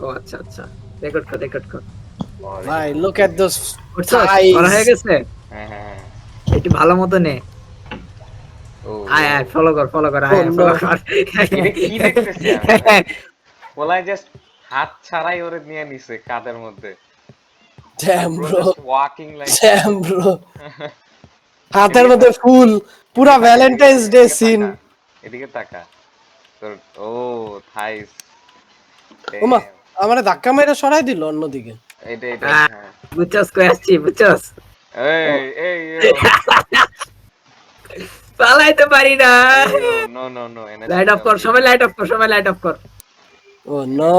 ও আচ্ছা আচ্ছা, রেকর্ড কর রেকর্ড কর। ভাই look at those বুঝছস করা thighs. হয়ে গেছে। হ্যাঁ হ্যাঁ হ্যাঁ। একটু ভালো মতো নে। ও আয় আয় ফলো কর ফলো কর, আয় Oh আয় no. ফলো কর। এটা কি দেখতেছি আমি ভাই? পোলায় জাস্ট হাত ছাড়াই ওরে নিয়ে নিছে কাদের মধ্যে। Damn bro bro. Just walking like Damn bro. হাতের এদিকে মধ্যে তাকা, ফুল, পুরা এদিকে তাকা, ভ্যালেন্টাইন্স ডে এদিকে সিন। তাকা, এদিকে তাকা। তোর ও থাইস, ওমা, ড্যাম। আমারে ধাক্কা মেরে সরাই দিল অন্যদিকে। এটা আহ, হ্যাঁ। বুঝছস কই আসছি বুঝছস। ও এই এই ইউ পালাইতে পারি না। এই ইউ নো নো নো এনে লাইট অফ থাকতে কর, হবে। সবাই লাইট অফ কর, সবাই লাইট অফ কর। ও নো,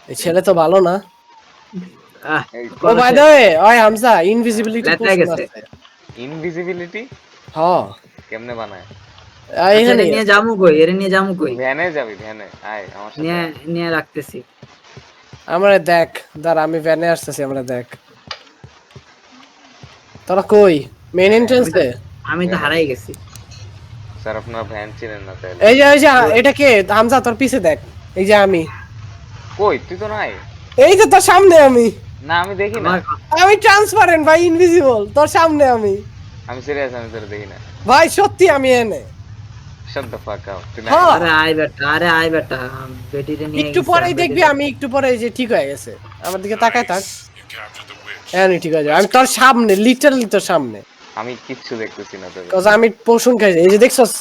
এই ছেলে তো ভালো না। আহ এই ও কর বাই শেষ। দ্য ওয়ে, ওই হামজা ইনভিজিবিলিটি লেট হয়ে পোশন গেছে। আছে। ইনভিজিবিলিটি হ্যাঁ, কেমনে বানায়? আচ্ছা এটা এইখানেই নিয়ে আছে। যামু কই, এর নিয়ে যামু কই? ভ্যানে যাবি ভ্যানে, আয় আমার সাথে নিয়ে আয়। নিয়ে রাখতেছি। আমারে দেখ, দাঁড়া আমি ভ্যানে আসতেছি, আমরা দেখ। তোরা কই? মেইন ভ্যানে আমি তো এন্ট্রান্সে? আমি তো ভ্যানে হারাই গেছি। স্যার আপনার ভ্যান চিনেন না তাহলে? এই যে কই এটা কে? হামজা তোর পিছে দেখ। এই যে আমি। কই তুই তো নাই। এই যে তোর সামনে আমি। না আমি দেখি না। আমার আমি ট্রান্সপারেন্ট ভাই, ইনভিজিবল। তোর সামনে আমি। আমি সিরিয়াস, আমি তোর দেখি না। ভাই সত্যি আমি এনে। শাট দ্য ফাক আউট, তুই নাই। হ্যাঁ, আরে আয় বেটা, আরে আয় বেটা, বেটিরে নিয়ে একটু গেছি পরেই আমি দেখবি, বেটিরে। আমি একটু পরে এই যে ঠিক হয়ে গেছে। আমার দিকে তাকায় থাক। হ্যাঁ ঠিক আছে, আমি তোর সামনে, লিটারালি তোর সামনে। আমি কিচ্ছু দেখতেছি না তোর। কজ আমি পোষণ খাইছি। এই যে দেখছস,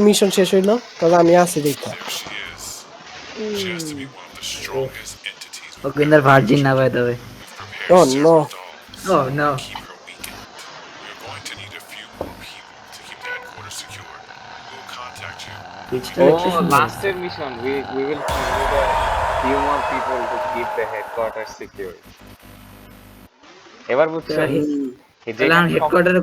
মিশন শেষ হইলো। কজ আমি আছি দেখা। ও কিন্দার ভার্জিন না by the way. Oh no. Oh no. পিচটা ও দেখতে সুন্দর হয়েছে। লাস্টের mission, we will need a few more people to keep the headquarters secure. এবার বুঝছো? তাহলে যেখানে হেডকোয়ার্টারে